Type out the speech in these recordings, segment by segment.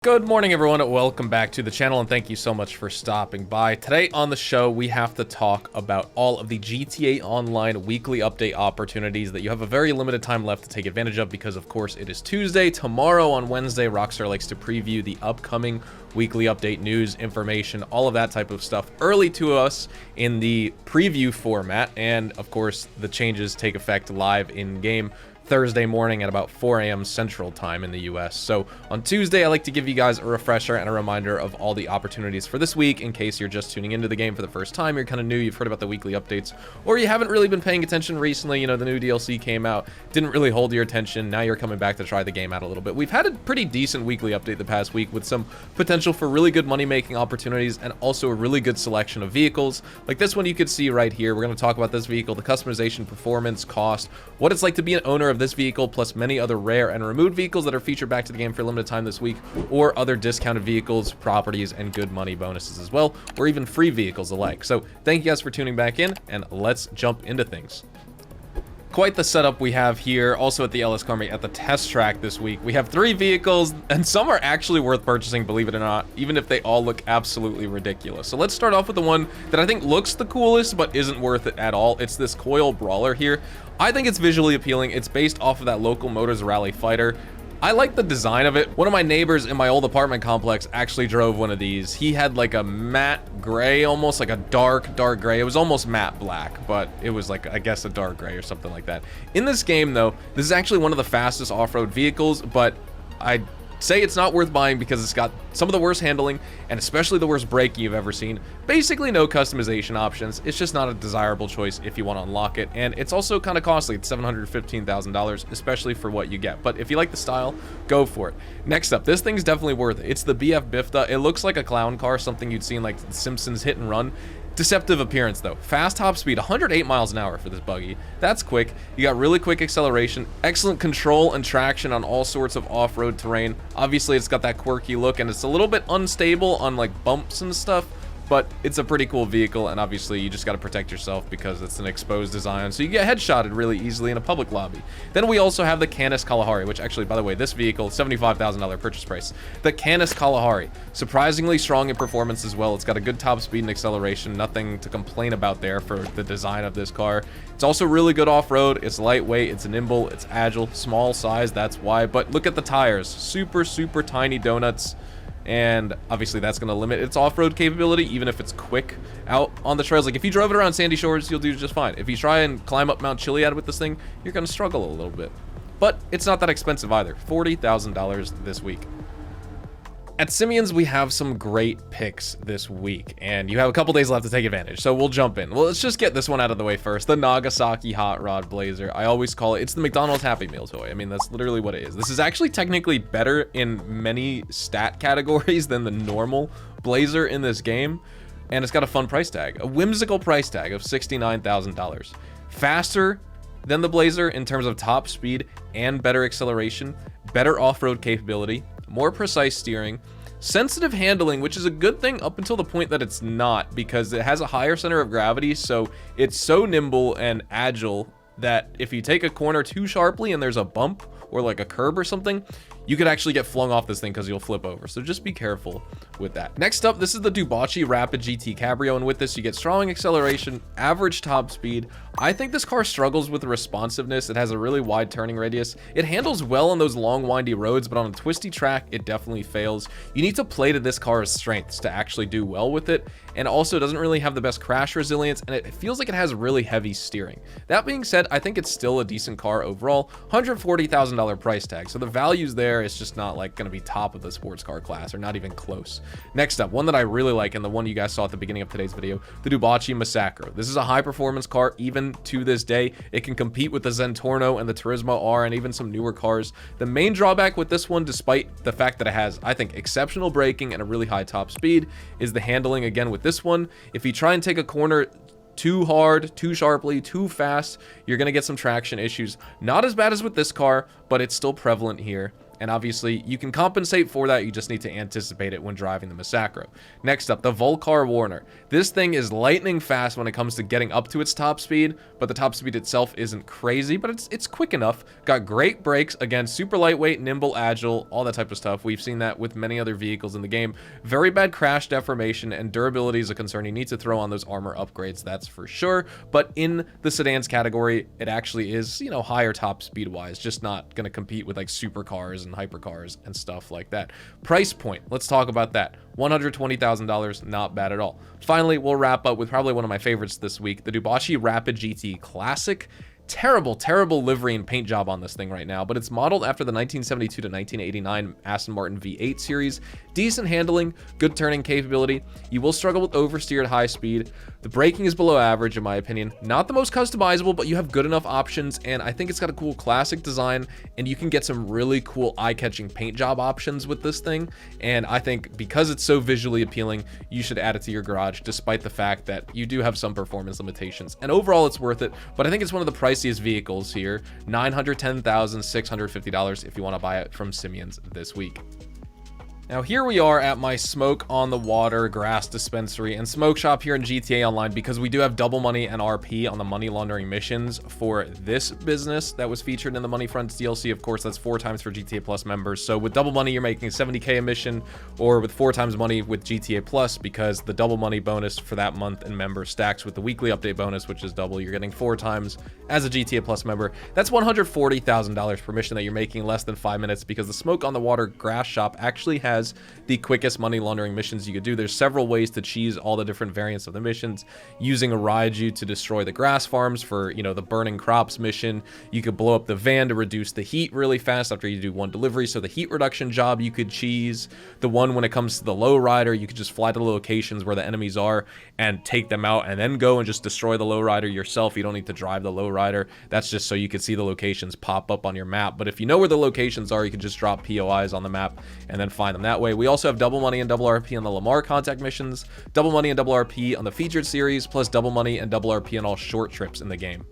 Good morning, everyone. Welcome back to the channel, and thank you so much for stopping by. Today on the show, we have to talk about all of the GTA Online weekly update opportunities that you have a very limited time left to take advantage of because, of course, it is Tuesday. Tomorrow on Wednesday, Rockstar likes to preview the upcoming weekly update news, information, all of that type of stuff early to us in the preview format. And, of course, the changes take effect live in-game Thursday morning at about 4 a.m. Central Time in the US. So on Tuesday, I like to give you guys a refresher and a reminder of all the opportunities for this week in case you're just tuning into the game for the first time, you're kind of new, you've heard about the weekly updates, or you haven't really been paying attention recently. You know, the new DLC came out, didn't really hold your attention, now you're coming back to try the game out a little bit. We've had a pretty decent weekly update the past week with some potential for really good money-making opportunities and also a really good selection of vehicles. Like this one you could see right here. We're going to talk about this vehicle, the customization, performance, cost, what it's like to be an owner of this vehicle, plus many other rare and removed vehicles that are featured back to the game for a limited time this week, or other discounted vehicles, properties, and good money bonuses as well, or even free vehicles alike. So thank you guys for tuning back in, and let's jump into things. Quite the setup we have here, also at the LS Carmi at the test track this week. We have 3 vehicles, and some are actually worth purchasing, believe it or not, even if they all look absolutely ridiculous. So let's start off with the one that I think looks the coolest, but isn't worth it at all. It's this Coil Brawler here. I think it's visually appealing. It's based off of that Local Motors Rally Fighter. I like the design of it. One of my neighbors in my old apartment complex actually drove one of these. He had like a matte gray, almost like a dark gray. It was almost matte black, but it was like, I guess, a dark gray or something like that. In this game, though, this is actually one of the fastest off-road vehicles, but I say it's not worth buying because it's got some of the worst handling and especially the worst braking you've ever seen. Basically no customization options. It's just not a desirable choice if you want to unlock it, and it's also kind of costly. It's $715,000, especially for what you get, but if you like the style, go for it. Next up, this thing's definitely worth it. It's the BF Bifta. It looks like a clown car, something you'd see in like the Simpsons Hit and Run. Deceptive appearance though. Fast top speed, 108 miles an hour for this buggy. That's quick. You got really quick acceleration, excellent control and traction on all sorts of off-road terrain. Obviously it's got that quirky look and it's a little bit unstable on like bumps and stuff, but it's a pretty cool vehicle, and obviously you just got to protect yourself because it's an exposed design, so you get headshotted really easily in a public lobby. Then we also have the Canis Kalahari, which actually, by the way, this vehicle, $75,000 purchase price. The Canis Kalahari, surprisingly strong in performance as well. It's got a good top speed and acceleration, nothing to complain about there for the design of this car. It's also really good off-road. It's lightweight, it's nimble, it's agile, small size, that's why. But look at the tires, super tiny donuts. And obviously that's going to limit its off-road capability, even if it's quick out on the trails. Like if you drove it around Sandy Shores, you'll do just fine. If you try and climb up Mount Chiliad with this thing, you're going to struggle a little bit. But it's not that expensive either. $40,000 this week. At Simeon's, we have some great picks this week, and you have a couple days left to take advantage, so we'll jump in. Well, let's just get this one out of the way first. The Nagasaki Hot Rod Blazer. I always call it, it's the McDonald's Happy Meal toy. I mean, that's literally what it is. This is actually technically better in many stat categories than the normal Blazer in this game, and it's got a fun price tag, a whimsical price tag of $69,000. Faster than the Blazer in terms of top speed and better acceleration, better off-road capability, more precise steering, sensitive handling, which is a good thing up until the point that it's not, because it has a higher center of gravity, so it's so nimble and agile that if you take a corner too sharply and there's a bump or like a curb or something, you could actually get flung off this thing because you'll flip over. So just be careful with that. Next up, this is the Dubachi Rapid GT Cabrio, and with this you get strong acceleration, average top speed. I think this car struggles with responsiveness. It has a really wide turning radius. It handles well on those long windy roads, but on a twisty track it definitely fails. You need to play to this car's strengths to actually do well with it, and also doesn't really have the best crash resilience, and it feels like it has really heavy steering. That being said, I think it's still a decent car overall. $140,000 price tag, so the value's there. It's just not like going to be top of the sports car class, or not even close. Next up, one that I really like, and the one you guys saw at the beginning of today's video, the Dubachi Massacro. This is a high performance car. Even to this day, it can compete with the Zentorno and the Turismo R and even some newer cars. The main drawback with this one, despite the fact that it has, I think, exceptional braking and a really high top speed, is the handling. Again, with this one, if you try and take a corner too hard, too sharply, too fast, you're going to get some traction issues. Not as bad as with this car, but it's still prevalent here. and obviously you can compensate for that. You just need to anticipate it when driving the Misacro. Next up, the Volcar Warner. This thing is lightning fast when it comes to getting up to its top speed, but the top speed itself isn't crazy, but it's quick enough. Got great brakes, again, super lightweight, nimble, agile, all that type of stuff. We've seen that with many other vehicles in the game. Very bad crash deformation, and durability is a concern. You need to throw on those armor upgrades, that's for sure, but in the sedans category, it actually is, you know, higher top speed wise, just not going to compete with like supercars and hypercars and stuff like that. Price point, let's talk about that. $120,000, not bad at all. Finally, we'll wrap up with probably one of my favorites this week, the Dubashi Rapid GT Classic. Terrible livery and paint job on this thing right now, but it's modeled after the 1972 to 1989 Aston Martin V8 series. Decent handling, good turning capability. You will struggle with oversteer at high speed. The braking is below average in my opinion. Not the most customizable, but you have good enough options, and I think it's got a cool classic design, and you can get some really cool eye-catching paint job options with this thing. And I think because it's so visually appealing, you should add it to your garage, despite the fact that you do have some performance limitations. And overall, it's worth it, but I think it's one of the priciest vehicles here. $910,650 if you want to buy it from Simeon's this week. Now here we are at my smoke on the water grass dispensary and smoke shop here in GTA Online, because we do have double money and RP on the money laundering missions for this business that was featured in the Money Fronts DLC. Of course, that's 4 times for GTA Plus members. So with double money, you're making 70K a mission, or with 4 times money with GTA Plus, because the double money bonus for that month and member stacks with the weekly update bonus, which is double. You're getting 4 times as a GTA Plus member. That's $140,000 per mission that you're making in less than 5 minutes, because the smoke on the water grass shop actually has the quickest money laundering missions you could do. There's several ways to cheese all the different variants of the missions, using a Raiju to destroy the grass farms for, you know, the burning crops mission. You could blow up the van to reduce the heat really fast after you do 1 delivery, so the heat reduction job you could cheese. The one when it comes to the lowrider, you could just fly to the locations where the enemies are and take them out, and then go and just destroy the lowrider yourself. You don't need to drive the lowrider. That's just so you can see the locations pop up on your map. But if you know where the locations are, you can just drop POIs on the map and then find them that way. We also have double money and double RP on the Lamar contact missions, double money and double RP on the featured series, plus double money and double RP on all short trips in the game.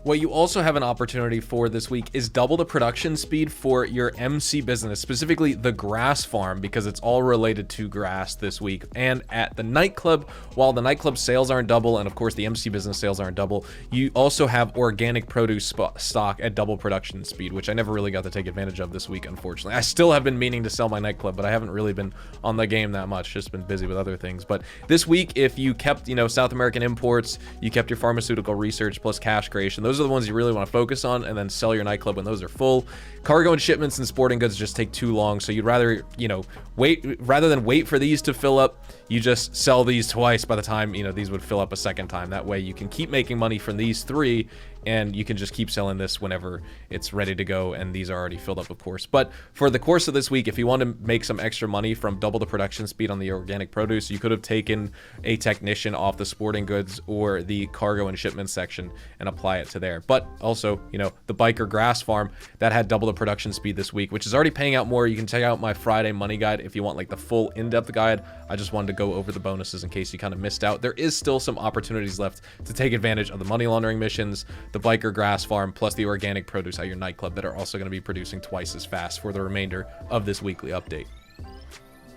What you also have an opportunity for this week is double the production speed for your MC business, specifically the grass farm, because it's all related to grass this week. And at the nightclub, while the nightclub sales aren't double, and of course the MC business sales aren't double, you also have organic produce stock at double production speed, which I never really got to take advantage of this week, unfortunately. I still have been meaning to sell my nightclub, but I haven't really been on the game that much, just been busy with other things. But this week, if you kept, you know, South American imports, you kept your pharmaceutical research plus cash creation, those are the ones you really want to focus on, and then sell your nightclub when those are full. Cargo and shipments and sporting goods just take too long, so you'd rather, you know, rather than wait for these to fill up, you just sell these twice by the time, you know, these would fill up a second time. That way you can keep making money from these 3, and you can just keep selling this whenever it's ready to go, and these are already filled up, of course. But for the course of this week, if you want to make some extra money from double the production speed on the organic produce, you could have taken a technician off the sporting goods or the cargo and shipment section and apply it to there. But also, you know, the biker grass farm, that had double the production speed this week, which is already paying out more. You can check out my Friday money guide if you want like the full in-depth guide. I just wanted to go over the bonuses in case you kind of missed out. There is still some opportunities left to take advantage of the money laundering missions, the biker grass farm, plus the organic produce at your nightclub that are also going to be producing twice as fast for the remainder of this weekly update.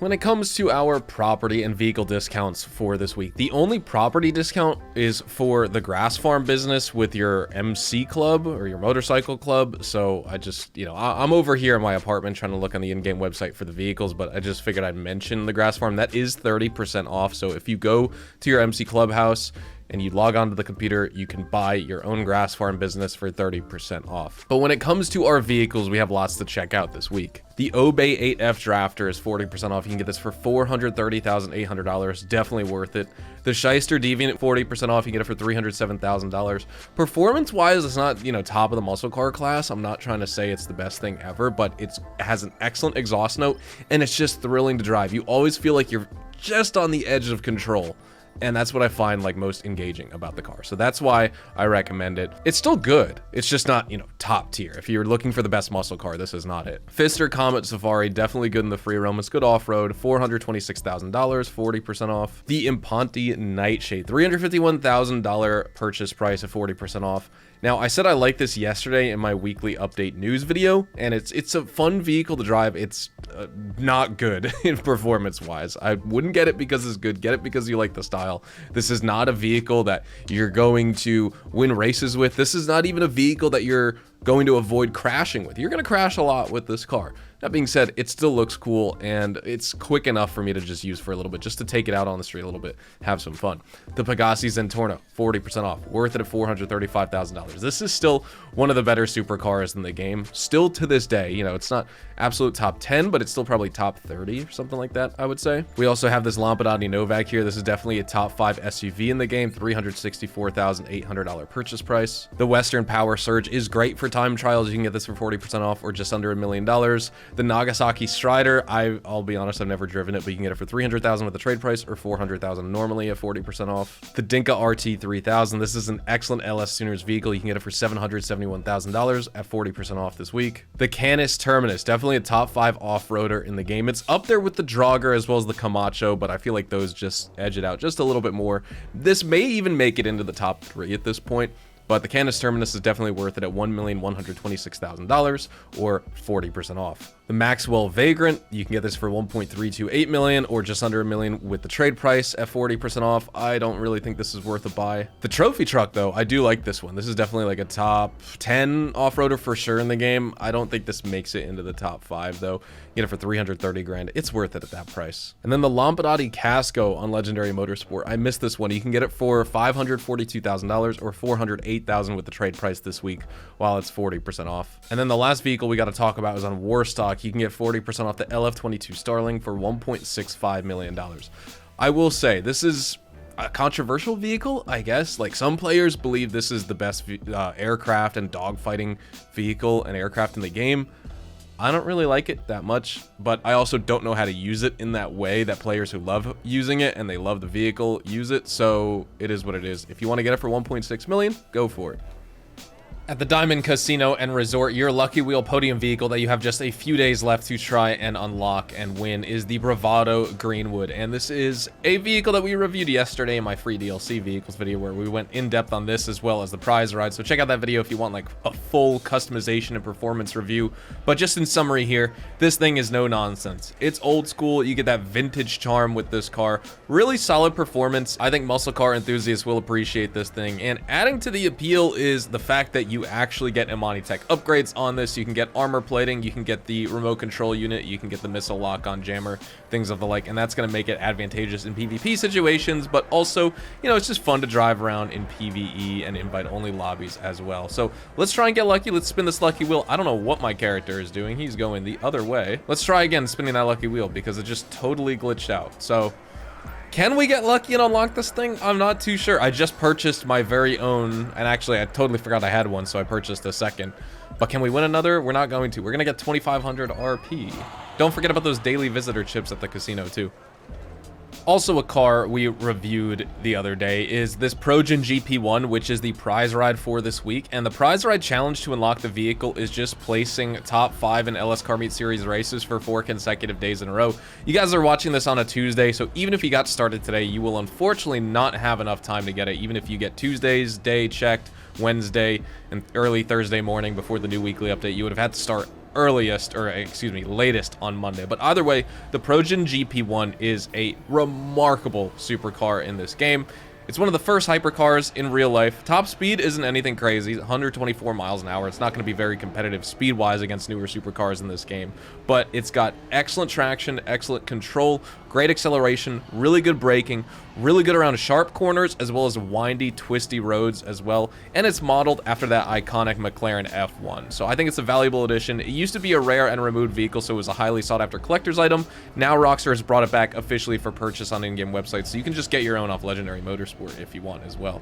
When it comes to our property and vehicle discounts for this week, the only property discount is for the grass farm business with your MC club or your motorcycle club. So I just, you know, I'm over here in my apartment trying to look on the in-game website for the vehicles, but I just figured I'd mention the grass farm. That is 30% off. So if you go to your MC clubhouse and you log onto the computer, you can buy your own grass farm business for 30% off. But when it comes to our vehicles, we have lots to check out this week. The Obey 8F Drafter is 40% off. You can get this for $430,800. Definitely worth it. The Shyster Deviant, 40% off. You can get it for $307,000. Performance-wise, it's not, you know, top of the muscle car class. I'm not trying to say it's the best thing ever, but it has an excellent exhaust note, and it's just thrilling to drive. You always feel like you're just on the edge of control. And that's what I find like most engaging about the car. So that's why I recommend it. It's still good. It's just not, you know, top tier. If you're looking for the best muscle car, this is not it. Pfister Comet Safari, definitely good in the free roam. It's good off-road, $426,000, 40% off. The Imponti Nightshade, $351,000 purchase price at 40% off. Now, I said I liked this yesterday in my weekly update news video, and it's a fun vehicle to drive. It's not good in performance-wise. I wouldn't get it because it's good. Get it because you like the style. This is not a vehicle that you're going to win races with. This is not even a vehicle that you're going to avoid crashing with. You're going to crash a lot with this car. That being said, it still looks cool, and it's quick enough for me to just use for a little bit, just to take it out on the street a little bit, have some fun. The Pegassi Zentorno, 40% off, worth it at $435,000. This is still one of the better supercars in the game, still to this day. You know, it's not absolute top 10, but it's still probably top 30 or something like that, I would say. We also have this Lampadati Novak here. This is definitely a top 5 SUV in the game, $364,800 purchase price. The Western Power Surge is great for time trials. You can get this for 40% off or just under $1 million. The Nagasaki Strider, I'll be honest, I've never driven it, but you can get it for $300,000 with the trade price or $400,000 normally at 40% off. The Dinka RT3000, this is an excellent LS Tuners vehicle. You can get it for $771,000 at 40% off this week. The Canis Terminus, definitely a top 5 off-roader in the game. It's up there with the Draugr as well as the Camacho, but I feel like those just edge it out just a little bit more. This may even make it into the top 3 at this point. But the Canis Terminus is definitely worth it at $1,126,000 or 40% off. The Maxwell Vagrant, you can get this for $1.328 million or just under $1 million with the trade price at 40% off. I don't really think this is worth a buy. The Trophy Truck, though, I do like this one. This is definitely like a top 10 off-roader for sure in the game. I don't think this makes it into the top 5, though. You get it for $330,000. It's worth it at that price. And then the Lampadati Casco on Legendary Motorsport. I missed this one. You can get it for $542,000 or $408,000 with the trade price this week while it's 40% off. And then the last vehicle we got to talk about is on Warstock. You can get 40% off the LF22 Starling for $1.65 million. I will say this is a controversial vehicle, I guess. Like, some players believe this is the best aircraft and dogfighting vehicle and aircraft in the game. I don't really like it that much, but I also don't know how to use it in that way that players who love using it and they love the vehicle use it. So it is what it is. If you want to get it for 1.6 million, go for it. At the Diamond Casino and Resort, your Lucky Wheel podium vehicle that you have just a few days left to try and unlock and win is the Bravado Greenwood. And this is a vehicle that we reviewed yesterday in my free DLC vehicles video, where we went in depth on this as well as the prize ride. So check out that video if you want like a full customization and performance review. But just in summary here, this thing is no nonsense. It's old school. You get that vintage charm with this car. Really solid performance. I think muscle car enthusiasts will appreciate this thing. And adding to the appeal is the fact that you actually get Imani Tech upgrades on this. You can get armor plating, you can get the remote control unit, you can get the missile lock-on jammer, things of the like, and that's going to make it advantageous in PvP situations, but also, you know, it's just fun to drive around in PvE and invite-only lobbies as well. So let's try and get lucky. Let's spin this lucky wheel. I don't know what my character is doing. He's going the other way. Let's try again spinning that lucky wheel because it just totally glitched out. So can we get lucky and unlock this thing? I'm not too sure. I just purchased my very own, and actually I totally forgot I had one, so I purchased a second. But can we win another? We're not going to. We're gonna get 2,500 RP. Don't forget about those daily visitor chips at the casino too. Also, a car we reviewed the other day is this Progen GP1, which is the prize ride for this week. And the prize ride challenge to unlock the vehicle is just placing top 5 in LS Car Meet Series races for 4 consecutive days in a row. You guys are watching this on a Tuesday, so even if you got started today, you will unfortunately not have enough time to get it. Even if you get Tuesday's day checked, Wednesday, and early Thursday morning before the new weekly update, you would have had to start latest on Monday. But either way, the Progen GP1 is a remarkable supercar in this game. It's one of the first hypercars in real life. Top speed isn't anything crazy, 124 miles an hour. It's not going to be very competitive speed-wise against newer supercars in this game, but it's got excellent traction, excellent control, great acceleration, really good braking, really good around sharp corners, as well as windy, twisty roads as well, and it's modeled after that iconic McLaren F1. So I think it's a valuable addition. It used to be a rare and removed vehicle, so it was a highly sought-after collector's item. Now Rockstar has brought it back officially for purchase on in-game websites, so you can just get your own off Legendary Motorsport if you want as well.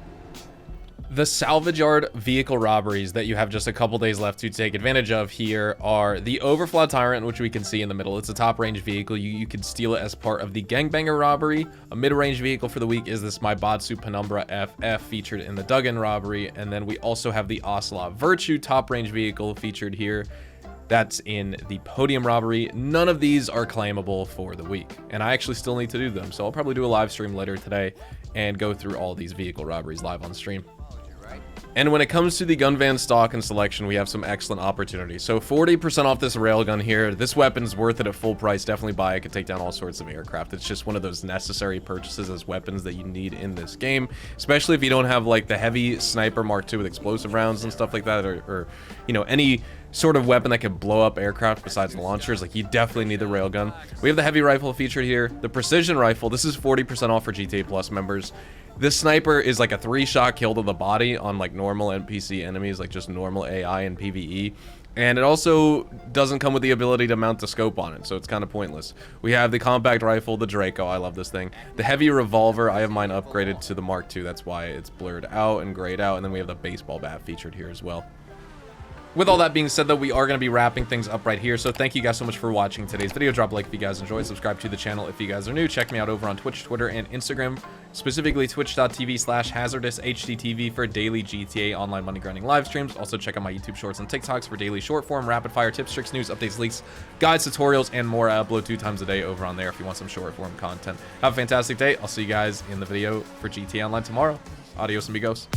The salvage yard vehicle robberies that you have just a couple days left to take advantage of here are the Overflow Tyrant, which we can see in the middle. It's a top range vehicle. You can steal it as part of the Gangbanger robbery. A mid-range vehicle for the week is this Maibatsu Penumbra FF featured in the Duggan robbery. And then we also have the Ocelot Virtue top range vehicle featured here. That's in the podium robbery. None of these are claimable for the week, and I actually still need to do them. So I'll probably do a live stream later today and go through all these vehicle robberies live on stream. And when it comes to the gun van stock and selection, we have some excellent opportunities. So 40% off this railgun here. This weapon's worth it at full price. Definitely buy it. Could take down all sorts of aircraft. It's just one of those necessary purchases as weapons that you need in this game, especially if you don't have like the heavy sniper Mark II with explosive rounds and stuff like that, or you know, any sort of weapon that can blow up aircraft besides the launchers. Like, you definitely need the railgun. We have the heavy rifle featured here. The precision rifle, this is 40% off for GTA Plus members. This sniper is like a 3-shot kill to the body on like normal NPC enemies, like just normal AI and PvE. And it also doesn't come with the ability to mount the scope on it, so it's kind of pointless. We have the compact rifle, the Draco, I love this thing. The heavy revolver, I have mine upgraded to the Mark II, that's why it's blurred out and grayed out. And then we have the baseball bat featured here as well. With all that being said, though, we are going to be wrapping things up right here. So thank you guys so much for watching today's video. Drop a like if you guys enjoyed. Subscribe to the channel if you guys are new. Check me out over on Twitch, Twitter, and Instagram. Specifically twitch.tv/hazardoushtv for daily GTA Online money grinding live streams. Also check out my YouTube shorts and TikToks for daily short form, rapid fire tips, tricks, news, updates, leaks, guides, tutorials, and more. I upload 2 times a day over on there if you want some short form content. Have a fantastic day. I'll see you guys in the video for GTA Online tomorrow. Adios, amigos.